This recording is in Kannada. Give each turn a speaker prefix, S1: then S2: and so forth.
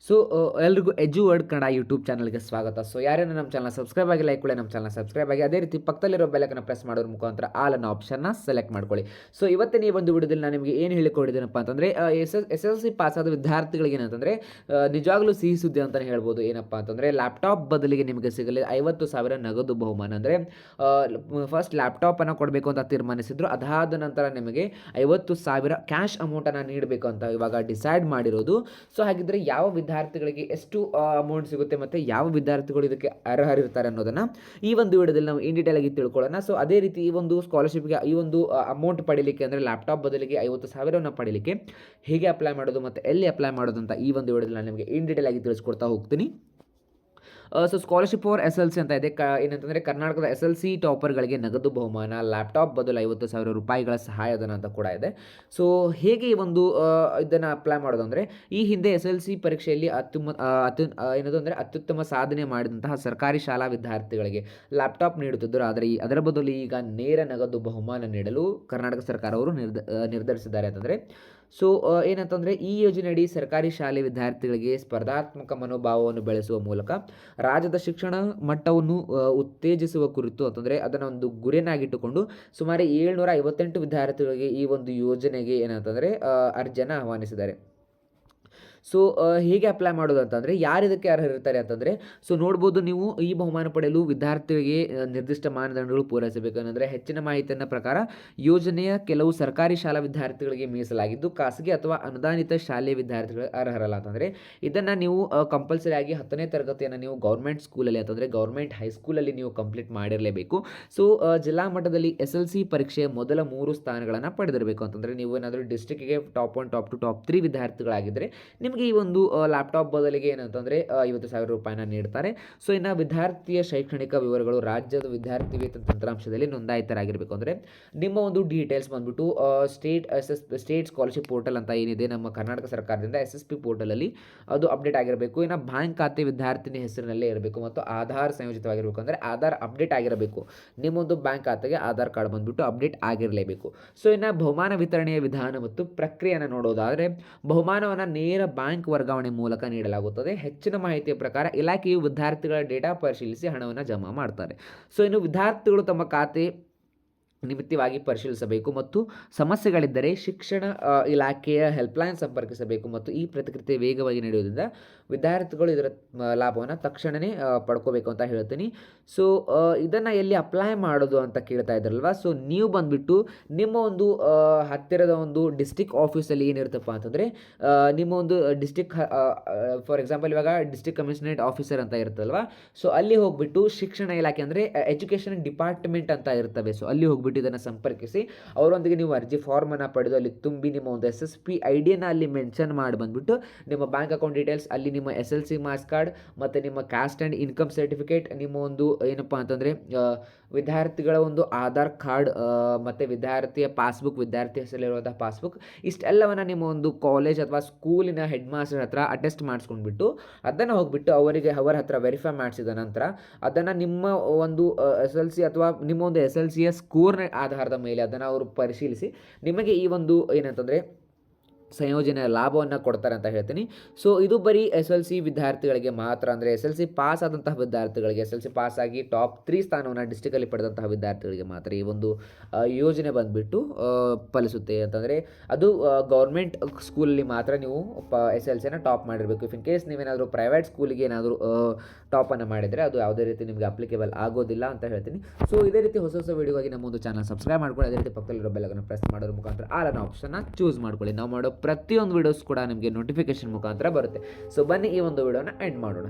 S1: ಸೊ ಎಲ್ರಿಗೂ ವರ್ಡ್ ಕನ್ನಡ ಯೂಟ್ಯೂಬ್ ಚಾನಲ್ಗೆ ಸ್ವಾಗತ. ಸೊ ಯಾರೇನೋ ನಮ್ಮ ಚಾನಲ್ ಸಬ್ಸ್ಕ್ರೈಬ್ ಆಗಿಲ್ಲ ಕೂಡ ನಮ್ಮ ಚಾನಲ್ ಸಬ್ಸ್ಕ್ರೈಬ್ ಆಗಿ, ಅದೇ ರೀತಿ ಪಕ್ಕದಲ್ಲಿರೋ ಬೆಲ್ಲಕನ್ನು ಪ್ರೆಸ್ ಮಾಡೋದ್ರ ಮುಖಾಂತರ ಆಲ್ ಅನ್ನೋ ಆಪ್ಷನ್ನ ಸೆಲೆಕ್ಟ್ ಮಾಡ್ಕೊಳ್ಳಿ. ಸೊ ಇವತ್ತಿನ ಈ ಒಂದು ವಿಡಿಯೋದಲ್ಲಿ ನಾನು ನಿಮಗೆ ಏನು ಹೇಳಿಕೊಡಿದ್ದೀನಪ್ಪ ಅಂತಂದರೆ, SSLC ಪಾಸ್ ಆದ ವಿದ್ಯಾರ್ಥಿಗಳಿಗೆ ಏನಂತಂದರೆ ನಿಜವಾಗ್ಲೂ ಸಿಹಿ ಸುದ್ದಿ ಅಂತಲೇ ಹೇಳ್ಬೋದು. ಏನಪ್ಪ ಅಂತಂದರೆ ಲ್ಯಾಪ್ಟಾಪ್ ಬದಲಿಗೆ ನಿಮಗೆ ಸಿಗಲಿ 50,000 ನಗದು ಬಹುಮಾನ. ಅಂದರೆ ಫಸ್ಟ್ ಲ್ಯಾಪ್ಟಾಪನ್ನು ಕೊಡಬೇಕು ಅಂತ ತೀರ್ಮಾನಿಸಿದ್ರು, ಅದಾದ ನಂತರ ನಿಮಗೆ 50,000 ಕ್ಯಾಶ್ ಅಮೌಂಟನ್ನು ನೀಡಬೇಕು ಅಂತ ಇವಾಗ ಡಿಸೈಡ್ ಮಾಡಿರೋದು. ಸೊ ಹಾಗಿದ್ದರೆ ಯಾವ ವಿದ್ಯಾರ್ಥಿಗಳಿಗೆ ಎಷ್ಟು ಅಮೌಂಟ್ ಸಿಗುತ್ತೆ ಮತ್ತು ಯಾವ ವಿದ್ಯಾರ್ಥಿಗಳು ಇದಕ್ಕೆ ಅರ್ಹರಿರ್ತಾರೆ ಅನ್ನೋದನ್ನು ಈ ಒಂದು ವಿಡಿಯೋದಲ್ಲಿ ನಾವು ಇನ್ ಡೀಟೇಲ್ ಆಗಿ ತಿಳ್ಕೊಳ್ಳೋಣ. ಸೊ ಅದೇ ರೀತಿ ಈ ಒಂದು ಸ್ಕಾಲರ್ಶಿಪ್ಗೆ ಈ ಒಂದು ಅಮೌಂಟ್ ಪಡೀಲಿಕ್ಕೆ ಅಂದರೆ ಲ್ಯಾಪ್ಟಾಪ್ ಬದಲಿಗೆ 50,000 ಪಡೀಲಿಕ್ಕೆ ಹೇಗೆ ಅಪ್ಲೈ ಮಾಡೋದು ಮತ್ತು ಎಲ್ಲಿ ಅಪ್ಲೈ ಮಾಡೋದು ಅಂತ ಈ ಒಂದು ವಿಡಿಯೋದಲ್ಲಿ ನಾನು ನಿಮಗೆ ಇನ್ ಡೀಟೇಲ್ ಆಗಿ ತಿಳಿಸ್ಕೊಡ್ತಾ ಹೋಗ್ತೀನಿ. ಸೊ ಸ್ಕಾಲರ್ಶಿಪ್ ಫಾರ್ SLC ಅಂತ ಇದೆ. ಏನಂತಂದರೆ ಕರ್ನಾಟಕದ SLC ಟಾಪರ್ಗಳಿಗೆ ನಗದು ಬಹುಮಾನ, ಲ್ಯಾಪ್ಟಾಪ್ ಬದಲು 50,000 ರೂಪಾಯಿಗಳ ಸಹಾಯಧನ ಅಂತ ಕೂಡ ಇದೆ. ಸೊ ಹೇಗೆ ಈ ಒಂದು ಇದನ್ನು ಅಪ್ಲೈ ಮಾಡೋದು ಅಂದರೆ, ಈ ಹಿಂದೆ SLC ಪರೀಕ್ಷೆಯಲ್ಲಿ ಅತ್ಯುತ್ತಮ ಸಾಧನೆ ಮಾಡಿದಂತಹ ಸರ್ಕಾರಿ ಶಾಲಾ ವಿದ್ಯಾರ್ಥಿಗಳಿಗೆ ಲ್ಯಾಪ್ಟಾಪ್ ನೀಡುತ್ತಿದ್ದರು. ಆದರೆ ಅದರ ಬದಲು ಈಗ ನೇರ ನಗದು ಬಹುಮಾನ ನೀಡಲು ಕರ್ನಾಟಕ ಸರ್ಕಾರವರು ನಿರ್ಧರಿಸಿದ್ದಾರೆ ಅಂತಂದರೆ. ಸೊ ಏನಂತಂದರೆ ಈ ಯೋಜನೆಯಡಿ ಸರ್ಕಾರಿ ಶಾಲೆ ವಿದ್ಯಾರ್ಥಿಗಳಿಗೆ ಸ್ಪರ್ಧಾತ್ಮಕ ಮನೋಭಾವವನ್ನು ಬೆಳೆಸುವ ಮೂಲಕ ರಾಜ್ಯದ ಶಿಕ್ಷಣ ಮಟ್ಟವನ್ನು ಉತ್ತೇಜಿಸುವ ಕುರಿತು ಅಂತಂದರೆ ಅದನ್ನು ಒಂದು ಗುರಿಯನ್ನಾಗಿಟ್ಟುಕೊಂಡು ಸುಮಾರು 758 ವಿದ್ಯಾರ್ಥಿಗಳಿಗೆ ಈ ಒಂದು ಯೋಜನೆಗೆ ಏನಂತಂದರೆ ಅರ್ಜಿಯನ್ನು ಆಹ್ವಾನಿಸಿದ್ದಾರೆ. ಸೊ ಹೇಗೆ ಅಪ್ಲೈ ಮಾಡೋದು ಅಂತಂದರೆ, ಯಾರು ಇದಕ್ಕೆ ಅರ್ಹರಿರ್ತಾರೆ ಅಂತಂದರೆ, ಸೊ ನೋಡ್ಬೋದು ನೀವು, ಈ ಬಹುಮಾನ ಪಡೆಯಲು ವಿದ್ಯಾರ್ಥಿಗಳಿಗೆ ನಿರ್ದಿಷ್ಟ ಮಾನದಂಡಗಳು ಪೂರೈಸಬೇಕಂದ್ರೆ ಹೆಚ್ಚಿನ ಮಾಹಿತಿಯ ಪ್ರಕಾರ ಯೋಜನೆಯ ಕೆಲವು ಸರ್ಕಾರಿ ಶಾಲಾ ವಿದ್ಯಾರ್ಥಿಗಳಿಗೆ ಮೀಸಲಾಗಿದ್ದು ಖಾಸಗಿ ಅಥವಾ ಅನುದಾನಿತ ಶಾಲೆಯ ವಿದ್ಯಾರ್ಥಿಗಳು ಅರ್ಹರಲ್ಲ. ಅಂತಂದರೆ ಇದನ್ನು ನೀವು ಕಂಪಲ್ಸರಿ ಆಗಿ 10ನೇ ತರಗತಿಯನ್ನು ನೀವು ಗೌರ್ಮೆಂಟ್ ಸ್ಕೂಲಲ್ಲಿ ಅಂತಂದರೆ ಗೌರ್ಮೆಂಟ್ ಹೈಸ್ಕೂಲಲ್ಲಿ ನೀವು ಕಂಪ್ಲೀಟ್ ಮಾಡಿರಲೇಬೇಕು. ಸೊ ಜಿಲ್ಲಾ ಮಟ್ಟದಲ್ಲಿ SLC ಪರೀಕ್ಷೆಯ ಮೊದಲ 3 ಸ್ಥಾನಗಳನ್ನು ಪಡೆದಿರಬೇಕು. ಅಂತಂದರೆ ನೀವು ಏನಾದರೂ ಡಿಸ್ಟ್ರಿಕ್ಕಿಗೆ ಟಾಪ್ 1, ಟಾಪ್ 2, ಟಾಪ್ 3 ವಿದ್ಯಾರ್ಥಿಗಳಾಗಿದ್ದರೆ ನಿಮಗೆ ಈ ಒಂದು ಲ್ಯಾಪ್ಟಾಪ್ ಬದಲಿಗೆ ಏನಂತಂದರೆ 50,000 ರೂಪಾಯಿನ ನೀಡ್ತಾರೆ. ಸೊ ಇನ್ನು ವಿದ್ಯಾರ್ಥಿಯ ಶೈಕ್ಷಣಿಕ ವಿವರಗಳು ರಾಜ್ಯದ ವಿದ್ಯಾರ್ಥಿ ವೇತನ ತಂತ್ರಾಂಶದಲ್ಲಿ ನೋಂದಾಯಿತರಾಗಿರಬೇಕು. ಅಂದರೆ ನಿಮ್ಮ ಒಂದು ಡೀಟೇಲ್ಸ್ ಬಂದುಬಿಟ್ಟು ಸ್ಟೇಟ್ ಸ್ಕಾಲರ್ಶಿಪ್ ಪೋರ್ಟಲ್ ಅಂತ ಏನಿದೆ ನಮ್ಮ ಕರ್ನಾಟಕ ಸರ್ಕಾರದಿಂದ SSP ಪೋರ್ಟಲಲ್ಲಿ ಅದು ಅಪ್ಡೇಟ್ ಆಗಿರಬೇಕು. ಇನ್ನು ಬ್ಯಾಂಕ್ ಖಾತೆ ವಿದ್ಯಾರ್ಥಿನಿ ಹೆಸರಿನಲ್ಲೇ ಇರಬೇಕು ಮತ್ತು ಆಧಾರ್ ಸಂಯೋಜಿತವಾಗಿರಬೇಕು. ಅಂದರೆ ಆಧಾರ್ ಅಪ್ಡೇಟ್ ಆಗಿರಬೇಕು. ನಿಮ್ಮೊಂದು ಬ್ಯಾಂಕ್ ಖಾತೆಗೆ ಆಧಾರ್ ಕಾರ್ಡ್ ಬಂದುಬಿಟ್ಟು ಅಪ್ಡೇಟ್ ಆಗಿರಲೇಬೇಕು. ಸೊ ಇನ್ನು ಬಹುಮಾನ ವಿತರಣೆಯ ವಿಧಾನ ಮತ್ತು ಪ್ರಕ್ರಿಯೆಯನ್ನು ನೋಡೋದಾದರೆ, ಬಹುಮಾನವನ್ನು ನೇರ ಬ್ಯಾಂಕ್ ವರ್ಗಾವಣೆ ಮೂಲಕ ನೀಡಲಾಗುತ್ತದೆ. ಹೆಚ್ಚಿನ ಮಾಹಿತಿಯ ಪ್ರಕಾರ ಇಲಾಖೆಯು ವಿದ್ಯಾರ್ಥಿಗಳ ಡೇಟಾ ಪರಿಶೀಲಿಸಿ ಹಣವನ್ನು ಜಮಾ ಮಾಡ್ತಾರೆ. ಸೊ ಇನ್ನು ವಿದ್ಯಾರ್ಥಿಗಳು ತಮ್ಮ ಖಾತೆ ನಿಮಿತ್ತವಾಗಿ ಪರಿಶೀಲಿಸಬೇಕು ಮತ್ತು ಸಮಸ್ಯೆಗಳಿದ್ದರೆ ಶಿಕ್ಷಣ ಇಲಾಖೆಯ ಹೆಲ್ಪ್ಲೈನ್ ಸಂಪರ್ಕಿಸಬೇಕು ಮತ್ತು ಈ ಪ್ರತಿಕ್ರಿಯೆ ವೇಗವಾಗಿ ನಡೆಯುವುದರಿಂದ ವಿದ್ಯಾರ್ಥಿಗಳು ಇದರ ಲಾಭವನ್ನು ತಕ್ಷಣವೇ ಪಡ್ಕೋಬೇಕು ಅಂತ ಹೇಳ್ತೀನಿ. ಸೊ ಇದನ್ನು ಎಲ್ಲಿ ಅಪ್ಲೈ ಮಾಡೋದು ಅಂತ ಕೇಳ್ತಾ ಇದ್ರಲ್ವ. ಸೊ ನೀವು ಬಂದುಬಿಟ್ಟು ನಿಮ್ಮ ಒಂದು ಹತ್ತಿರದ ಒಂದು ಡಿಸ್ಟಿಕ್ ಆಫೀಸಲ್ಲಿ ಏನಿರುತ್ತಪ್ಪ ಅಂತಂದರೆ, ನಿಮ್ಮ ಒಂದು ಡಿಸ್ಟಿಕ್ ಫಾರ್ ಎಕ್ಸಾಂಪಲ್ ಇವಾಗ ಡಿಸ್ಟಿಕ್ ಕಮಿಷನರೇಟ್ ಆಫೀಸರ್ ಅಂತ ಇರುತ್ತಲ್ವ. ಸೊ ಅಲ್ಲಿ ಹೋಗ್ಬಿಟ್ಟು ಶಿಕ್ಷಣ ಇಲಾಖೆ ಅಂದರೆ ಎಜುಕೇಷನ್ ಡಿಪಾರ್ಟ್ಮೆಂಟ್ ಅಂತ ಇರ್ತವೆ. ಸೊ ಅಲ್ಲಿ ಹೋಗ್ಬಿಟ್ಟು ಇದನ್ನು ಸಂಪರ್ಕಿಸಿ ಅವರೊಂದಿಗೆ ನೀವು ಅರ್ಜಿ ಫಾರ್ಮನ್ನು ಪಡೆದು ಅಲ್ಲಿ ತುಂಬಿ ನಿಮ್ಮ ಒಂದು SSP ಐಡಿಯನ್ನು ಅಲ್ಲಿ ಮೆನ್ಷನ್ ಮಾಡಿ ಬಂದುಬಿಟ್ಟು ನಿಮ್ಮ ಬ್ಯಾಂಕ್ ಅಕೌಂಟ್ ಡೀಟೇಲ್ಸ್, ಅಲ್ಲಿ ನಿಮ್ಮ SLC ಮಾರ್ಕ್ಸ್ ಕಾರ್ಡ್ ಮತ್ತು ನಿಮ್ಮ ಕ್ಯಾಸ್ಟ್ ಆ್ಯಂಡ್ ಇನ್ಕಮ್ ಸರ್ಟಿಫಿಕೇಟ್, ನಿಮ್ಮ ಒಂದು ಏನಪ್ಪ ಅಂತಂದರೆ ವಿದ್ಯಾರ್ಥಿಗಳ ಒಂದು ಆಧಾರ್ ಕಾರ್ಡ್ ಮತ್ತು ವಿದ್ಯಾರ್ಥಿಯ ಪಾಸ್ಬುಕ್, ವಿದ್ಯಾರ್ಥಿ ಹೆಸರಲ್ಲಿರುವಂಥ ಪಾಸ್ಬುಕ್, ಇಷ್ಟೆಲ್ಲವನ್ನು ನಿಮ್ಮ ಒಂದು ಕಾಲೇಜ್ ಅಥವಾ ಸ್ಕೂಲಿನ ಹೆಡ್ ಮಾಸ್ಟರ್ ಹತ್ರ ಅಟೆಸ್ಟ್ ಮಾಡಿಸ್ಕೊಂಡ್ಬಿಟ್ಟು ಅದನ್ನು ಹೋಗ್ಬಿಟ್ಟು ಅವರ ಹತ್ರ ವೆರಿಫೈ ಮಾಡಿಸಿದ ನಂತರ ಅದನ್ನು ನಿಮ್ಮ ಒಂದು SLC ಅಥವಾ ನಿಮ್ಮ ಒಂದು SLCಯ ಸ್ಕೋರ್ನ ಆಧಾರದ ಮೇಲೆ ಅದನ್ನು ಅವರು ಪರಿಶೀಲಿಸಿ ನಿಮಗೆ ಈ ಒಂದು ಏನಂತಂದರೆ ಸಂಯೋಜನೆಯ ಲಾಭವನ್ನು ಕೊಡ್ತಾರೆ ಅಂತ ಹೇಳ್ತೀನಿ. ಸೊ ಇದು ಬರೀ SLC ವಿದ್ಯಾರ್ಥಿಗಳಿಗೆ ಮಾತ್ರ. ಅಂದರೆ SLC ಪಾಸ್ ಆದಂತಹ ವಿದ್ಯಾರ್ಥಿಗಳಿಗೆ, SLC ಪಾಸ್ ಆಗಿ ಟಾಪ್ 3 ಸ್ಥಾನವನ್ನು ಡಿಸ್ಟಿಕಲ್ಲಿ ಪಡೆದಂತಹ ವಿದ್ಯಾರ್ಥಿಗಳಿಗೆ ಮಾತ್ರ ಈ ಒಂದು ಯೋಜನೆ ಬಂದುಬಿಟ್ಟು ಫಲಿಸುತ್ತೆ. ಅಂತಂದರೆ ಅದು ಗೌರ್ಮೆಂಟ್ ಸ್ಕೂಲಲ್ಲಿ ಮಾತ್ರ ನೀವು SLCನ ಟಾಪ್ ಮಾಡಿರಬೇಕು. ಇಫ್ ಇನ್ ಕೇಸ್ ನೀವೇನಾದರೂ ಪ್ರೈವೇಟ್ ಸ್ಕೂಲಿಗೆ ಏನಾದರೂ ಟಾಪನ್ನು ಮಾಡಿದರೆ ಅದು ಯಾವುದೇ ರೀತಿ ನಿಮಗೆ ಅಪ್ಲಿಕೇಬಲ್ ಆಗೋದಿಲ್ಲ ಅಂತ ಹೇಳ್ತೀನಿ. ಸೊ ಇದೇ ರೀತಿ ಹೊಸ ವೀಡಿಯೋಗಾಗಿ ನಮ್ಮ ಒಂದು ಚಾನಲ್ ಸಬ್ಸ್ಕ್ರೈಬ್ ಮಾಡ್ಕೊಳ್ಳಿ. ಅದೇ ರೀತಿ ಪಕ್ಕದಲ್ಲಿರೋ ಬೆಲ್ಲನ್ನು ಪ್ರೆಸ್ ಮಾಡೋದ್ರ ಮುಖಾಂತರ ಆಲ್ ಅನ್ನೋ ಆಪ್ಷನ್ನ ಚೂಸ್ ಮಾಡ್ಕೊಳ್ಳಿ. ನಾವು ಮಾಡೋ ಪ್ರತಿಯೊಂದು ವೀಡಿಯೋಸ್ ಕೂಡ ನಿಮಗೆ ನೋಟಿಫಿಕೇಶನ್ ಮುಖಾಂತರ ಬರುತ್ತೆ. ಸೊ ಬನ್ನಿ ಈ ಒಂದು ವಿಡಿಯೋನ ಎಂಡ್ ಮಾಡೋಣ.